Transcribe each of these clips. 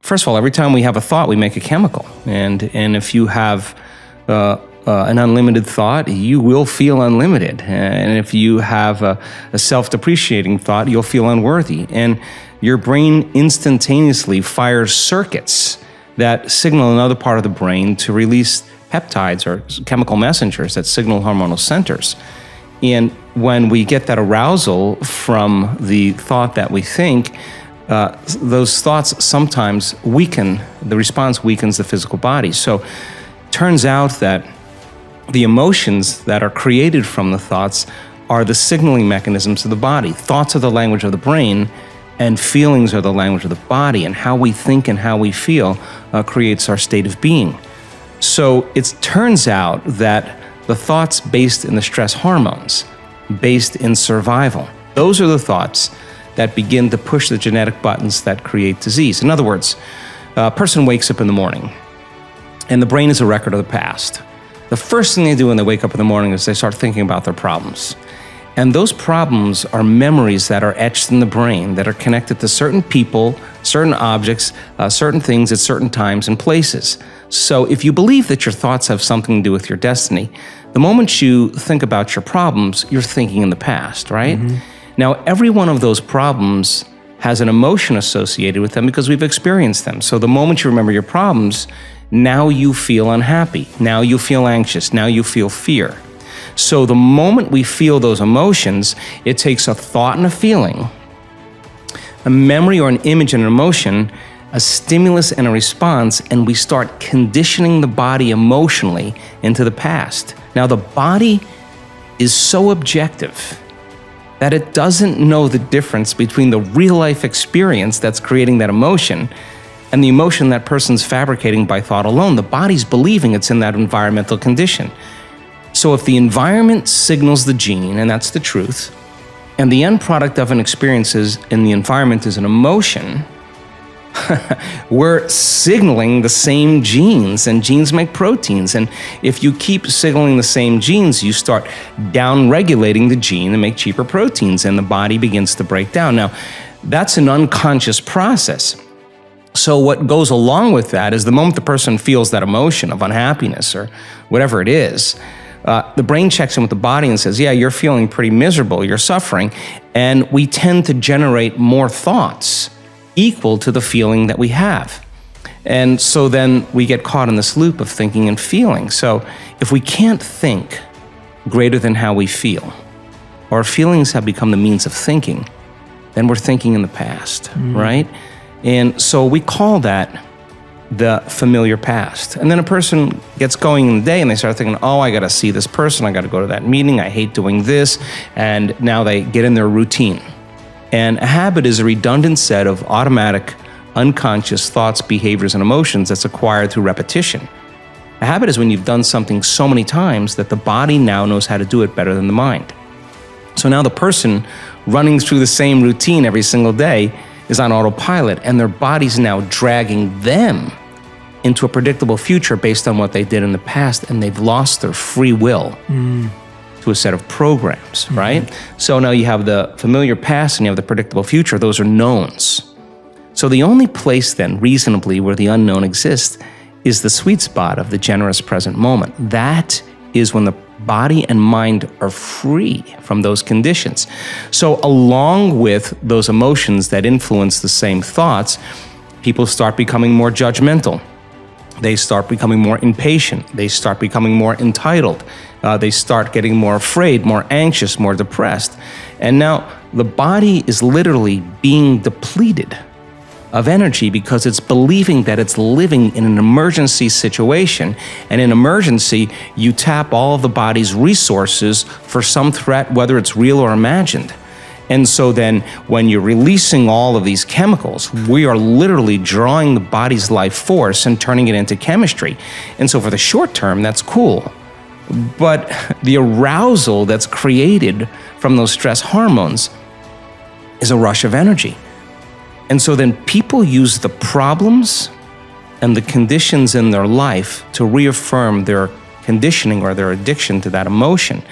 First of all, every time we have a thought, we make a chemical. And if you have an unlimited thought, you will feel unlimited. And if you have a self-depreciating thought, you'll feel unworthy. And your brain instantaneously fires circuits that signal another part of the brain to release peptides or chemical messengers that signal hormonal centers. And when we get that arousal from the thought that we think, those thoughts sometimes weaken, the response weakens the physical body. So turns out that the emotions that are created from the thoughts are the signaling mechanisms of the body. Thoughts are the language of the brain, and feelings are the language of the body. And how we think and how we feel creates our state of being. So it turns out that the thoughts based in the stress hormones, based in survival, those are the thoughts that begin to push the genetic buttons that create disease. In other words, a person wakes up in the morning, and the brain is a record of the past. The first thing they do when they wake up in the morning is they start thinking about their problems. And those problems are memories that are etched in the brain that are connected to certain people, certain objects, certain things at certain times and places. So if you believe that your thoughts have something to do with your destiny, the moment you think about your problems, you're thinking in the past, right? Mm-hmm. Now, every one of those problems has an emotion associated with them because we've experienced them. So the moment you remember your problems, now you feel unhappy, now you feel anxious, now you feel fear. So the moment we feel those emotions, it takes a thought and a feeling, a memory or an image and an emotion, a stimulus and a response, and we start conditioning the body emotionally into the past. Now the body is so objective that it doesn't know the difference between the real life experience that's creating that emotion and the emotion that person's fabricating by thought alone. The body's believing it's in that environmental condition. So if the environment signals the gene, and that's the truth, and the end product of an experience in the environment is an emotion, we're signaling the same genes, and genes make proteins. And if you keep signaling the same genes, you start down-regulating the gene and make cheaper proteins, and the body begins to break down. Now, that's an unconscious process. So what goes along with that is the moment the person feels that emotion of unhappiness or whatever it is, the brain checks in with the body and says, yeah, you're feeling pretty miserable, you're suffering. And we tend to generate more thoughts equal to the feeling that we have. And so then we get caught in this loop of thinking and feeling. So if we can't think greater than how we feel, or feelings have become the means of thinking, then we're thinking in the past, right? And so we call that the familiar past. And then a person gets going in the day and they start thinking, oh, I got to see this person, I got to go to that meeting, I hate doing this. And now they get in their routine. And a habit is a redundant set of automatic, unconscious thoughts, behaviors, and emotions that's acquired through repetition. A habit is when you've done something so many times that the body now knows how to do it better than the mind. So now the person running through the same routine every single day is on autopilot, and their body's now dragging them into a predictable future based on what they did in the past, and they've lost their free will to a set of programs, right? So now you have the familiar past and you have the predictable future. Those are knowns. So the only place then, reasonably, where the unknown exists is the sweet spot of the generous present moment. That is when the body and mind are free from those conditions. So along with those emotions that influence the same thoughts, people start becoming more judgmental. They start becoming more impatient. They start becoming more entitled. They start getting more afraid, more anxious, more depressed. And now the body is literally being depleted of energy because it's believing that it's living in an emergency situation. And in emergency, you tap all of the body's resources for some threat, whether it's real or imagined. And so then when you're releasing all of these chemicals, we are literally drawing the body's life force and turning it into chemistry. And so for the short term, that's cool. But the arousal that's created from those stress hormones is a rush of energy. And so then people use the problems and the conditions in their life to reaffirm their conditioning or their addiction to that emotion.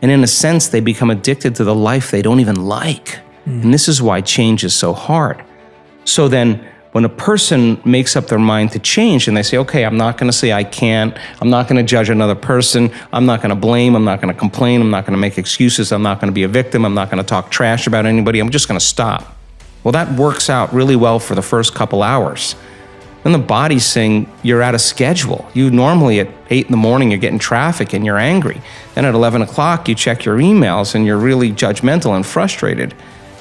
And in a sense, they become addicted to the life they don't even like. And this is why change is so hard. So then when a person makes up their mind to change and they say, okay, I'm not going to say I can't, I'm not going to judge another person, I'm not going to blame, I'm not going to complain, I'm not going to make excuses, I'm not going to be a victim, I'm not going to talk trash about anybody, I'm just going to stop. Well, that works out really well for the first couple hours. Then the body's saying you're out of schedule. You normally at 8 in the morning, you're getting traffic and you're angry. Then at 11 o'clock, you check your emails and you're really judgmental and frustrated.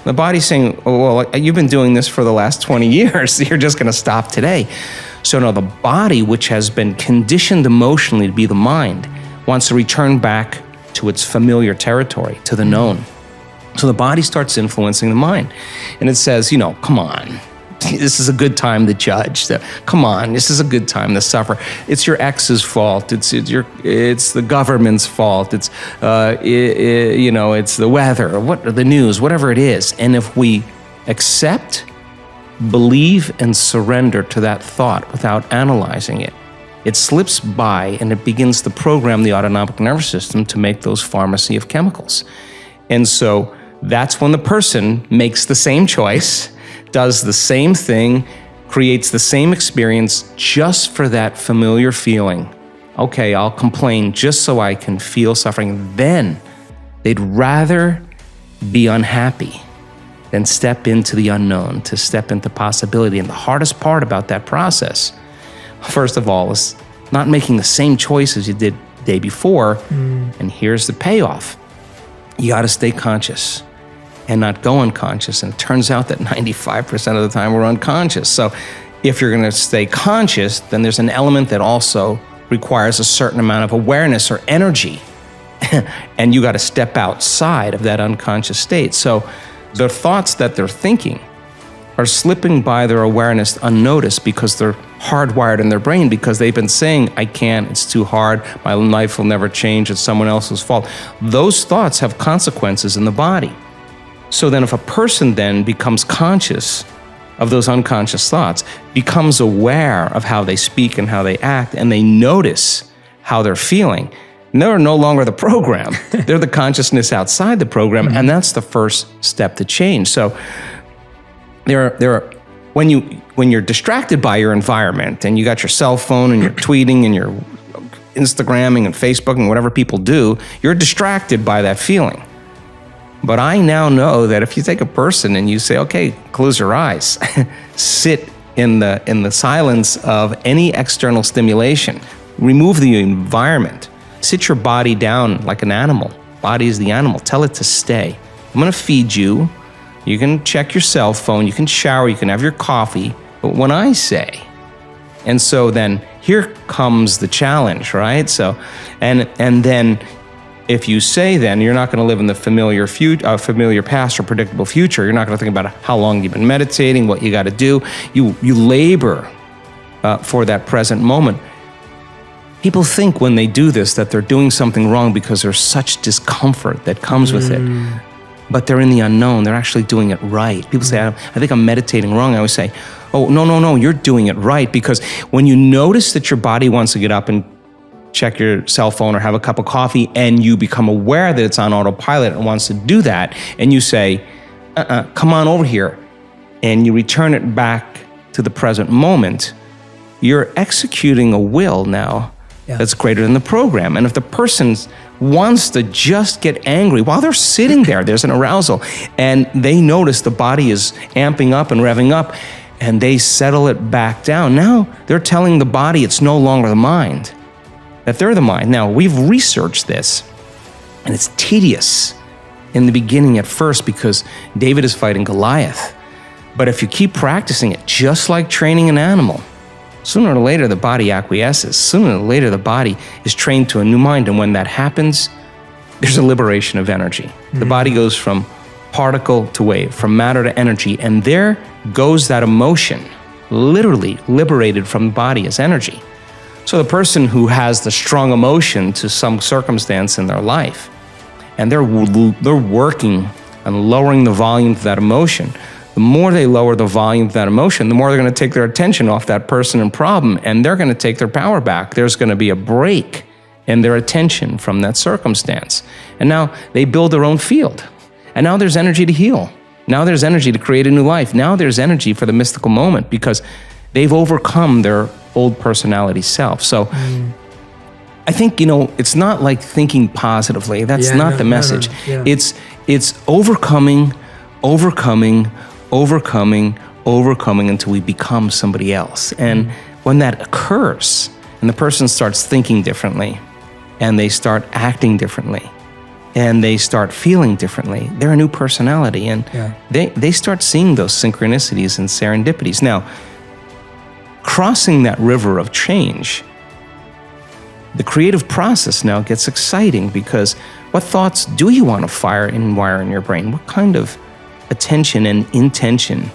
The body's saying, oh, well, you've been doing this for the last 20 years. You're just going to stop today. So now the body, which has been conditioned emotionally to be the mind, wants to return back to its familiar territory, to the known. So the body starts influencing the mind. And it says, come on. This is a good time to judge. Come on, this is a good time to suffer. It's your ex's fault. It's the government's fault. It's it's the weather, the news, whatever it is. And if we accept, believe, and surrender to that thought without analyzing it, it slips by and it begins to program the autonomic nervous system to make those pharmacy of chemicals. And so that's when the person makes the same choice, does the same thing, creates the same experience just for that familiar feeling. Okay, I'll complain just so I can feel suffering. Then they'd rather be unhappy than step into the unknown, to step into possibility. And the hardest part about that process, first of all, is not making the same choices you did the day before. And here's the payoff. You got to stay conscious and not go unconscious. And it turns out that 95% of the time we're unconscious. So if you're going to stay conscious, then there's an element that also requires a certain amount of awareness or energy. And you got to step outside of that unconscious state. So the thoughts that they're thinking are slipping by their awareness unnoticed because they're hardwired in their brain, because they've been saying, I can't, it's too hard, my life will never change, it's someone else's fault. Those thoughts have consequences in the body. So then if a person then becomes conscious of those unconscious thoughts, becomes aware of how they speak and how they act, and they notice how they're feeling, they're no longer the program. They're the consciousness outside the program, and that's the first step to change. So when you're distracted by your environment and you got your cell phone and you're tweeting and you're Instagramming and Facebooking, whatever people do, you're distracted by that feeling. But I now know that if you take a person and you say, okay, close your eyes, sit in the silence of any external stimulation, remove the environment, sit your body down like an animal. Body is the animal. Tell it to stay. I'm going to feed you. You can check your cell phone. You can shower. You can have your coffee. But when I say, and so then here comes the challenge, right? So, and then if you say then you're not going to live in the familiar past or predictable future, you're not going to think about how long you've been meditating, what you got to do. You labor for that present moment. People think when they do this that they're doing something wrong because there's such discomfort that comes with it. But they're in the unknown. They're actually doing it right. People say, I think I'm meditating wrong. I always say, oh, no, you're doing it right. Because when you notice that your body wants to get up and check your cell phone or have a cup of coffee, and you become aware that it's on autopilot and wants to do that, and you say, come on over here, and you return it back to the present moment, you're executing a will now that's greater than the program. And if the person wants to just get angry while they're sitting there, there's an arousal, and they notice the body is amping up and revving up, and they settle it back down. Now they're telling the body it's no longer the mind, that they're the mind. Now, we've researched this, and it's tedious in the beginning at first because David is fighting Goliath. But if you keep practicing it, just like training an animal, sooner or later the body acquiesces. Sooner or later the body is trained to a new mind, and when that happens, there's a liberation of energy. The body goes from particle to wave, from matter to energy, and there goes that emotion, literally liberated from the body as energy. So the person who has the strong emotion to some circumstance in their life, and they're working on lowering the volume of that emotion, the more they lower the volume of that emotion, the more they're going to take their attention off that person and problem, and they're going to take their power back. There's going to be a break in their attention from that circumstance. And now they build their own field. And now there's energy to heal. Now there's energy to create a new life. Now there's energy for the mystical moment because they've overcome their old personality self. So I think, it's not like thinking positively. That's not the message. Yeah. It's overcoming until we become somebody else. And when that occurs and the person starts thinking differently and they start acting differently and they start feeling differently, they're a new personality. And they start seeing those synchronicities and serendipities. Now, crossing that river of change, the creative process now gets exciting because what thoughts do you want to fire and wire in your brain? What kind of attention and intention